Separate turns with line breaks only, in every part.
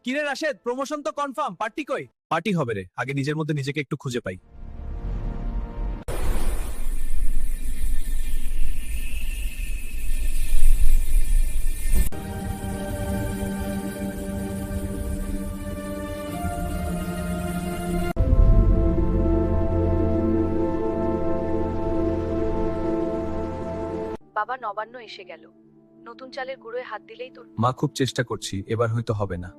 কিরে রাশেদ, প্রমোশন তো confirm, party কই? পার্টি হবে রে, আগে নিজের মধ্যে নিজেকে একটু খুঁজে পাই।
বাবা, নবান্ন এসে গেল। নতুন চালের গুঁড়োয় হাত দিলেই তোর।
মা, খুব চেষ্টা করছি, এবার হয়তো হবে না।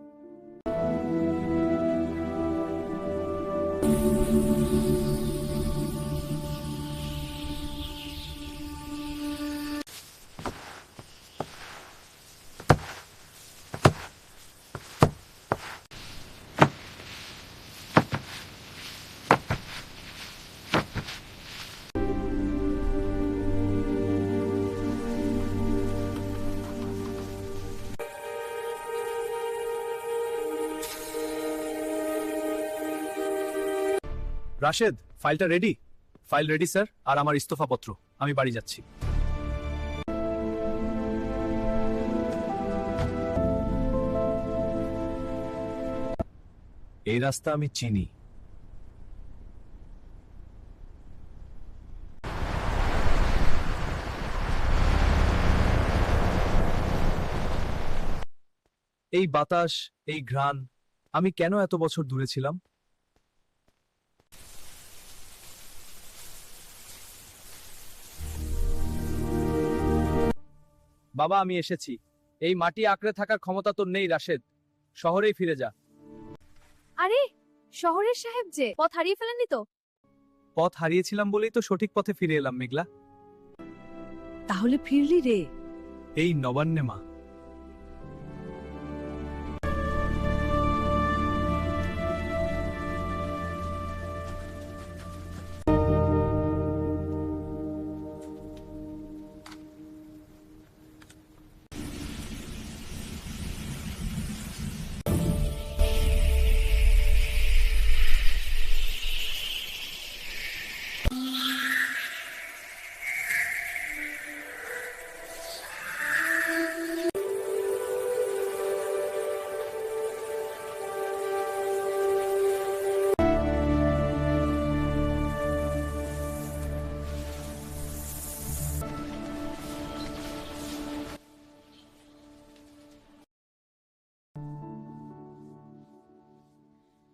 রাশেদ, ফাইলটা রেডি? ফাইল রেডি স্যার, আর আমার ইস্তফাপত্র। আমি বাড়ি যাচ্ছি। এই রাস্তা আমি চিনি। এই বাতাস, এই ঘ্রাণ, আমি কেন এত বছর দূরে ছিলাম? বাবা, আমি এসেছি। এই মাটি আঁকড়ে থাকার ক্ষমতা তোর নেই রাশেদ, শহরেই ফিরে যা।
আরে, শহরের সাহেব যে, পথ হারিয়ে ফেলেননি তো?
পথ হারিয়েছিলাম বলেই তো সঠিক পথে ফিরে এলাম মেঘলা।
তাহলে ফিরলি রে?
এই নবান্নে মা।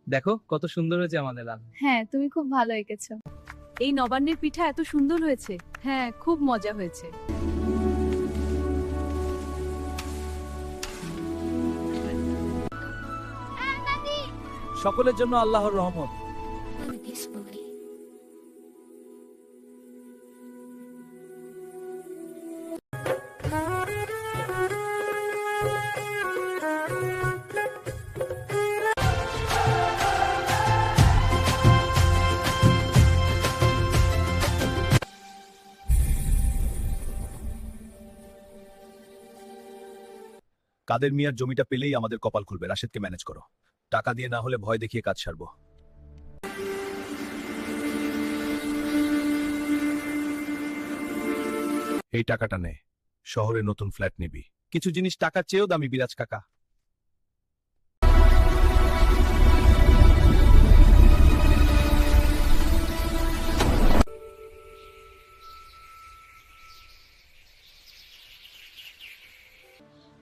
দেখো কত সুন্দর হয়েছে আমাদের লাল।
হ্যাঁ, তুমি খুব ভালো এঁকেছো। এই নবান্নের পিঠা এত সুন্দর হয়েছে। হ্যাঁ, খুব মজা হয়েছে।
সকলের জন্য আল্লাহর রহমত। কাদের মিয়ার জমিটা পেলেই আমাদের কপাল খুলবে। রাশেদকে ম্যানেজ করো, টাকা দিয়ে না হলে ভয় দেখিয়ে কাজ সারবো। এই টাকাটা নে, শহরে নতুন ফ্ল্যাট নিবি। কিছু জিনিস টাকার চেয়েও দামি বিরাজ কাকা।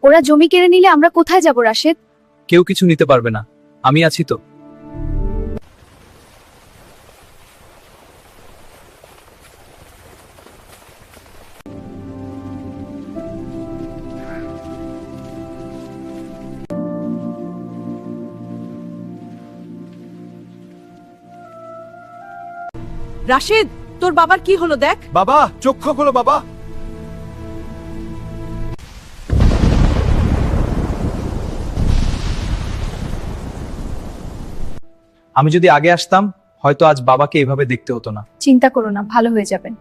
ওরা জমি কেড়ে নিলে আমরা কোথায় যাব রাশেদ?
কেউ কিছু নিতে পারবে না, আমি আছি তো।
রাশেদ, তোর বাবার কি হলো দেখ।
বাবা, চক্ষু খোলো বাবা। আমি যদি আগে আসতাম, হয়তো আজ বাবাকে এভাবে দেখতে হতো না।
চিন্তা করো না, ভালো হয়ে যাবেন।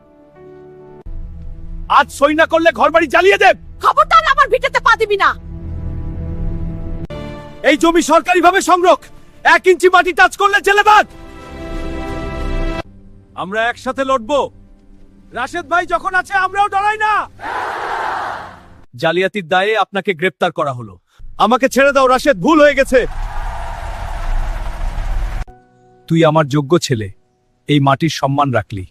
আজ সই না করলে ঘরবাড়ি জ্বালিয়ে দেব।
খবরদার আমার ভিটেতে পা দিবি না।
এই জমি সরকারিভাবে সংরক্ষ, 1 ইঞ্চি মাটি টাচ করলে জেলেবাদ। আমরা একসাথে লড়বো। রাশেদ ভাই যখন আছে আমরাও ডরাই না। জালিয়াতির দায়ে আপনাকে গ্রেপ্তার করা হলো। আমাকে ছেড়ে দাও রাশেদ, ভুল হয়ে গেছে। তুই আমার যোগ্য ছেলে, এই মাটির সম্মান রাখলি।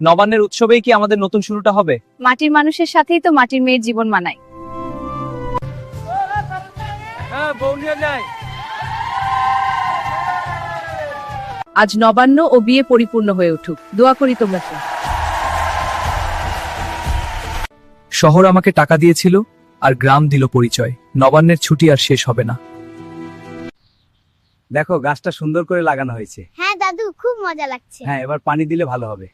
নবান্নের উৎসবেই কি আমাদের নতুন শুরুটা হবে?
মাটির মানুষের সাথেই তো মাটির মেয়ের জীবন মানায়। আজ নবান্ন ও বিয়ে পরিপূর্ণ হয়ে উঠুক, দোয়া করি তোমরা।
শহর আমাকে টাকা দিয়েছিল আর গ্রাম দিল পরিচয়। নবান্নের ছুটি আর শেষ হবে না। দেখো গাছটা সুন্দর করে লাগানো হয়েছে।
হ্যাঁ দাদু, খুব মজা লাগছে।
হ্যাঁ, এবার পানি দিলে ভালো হবে।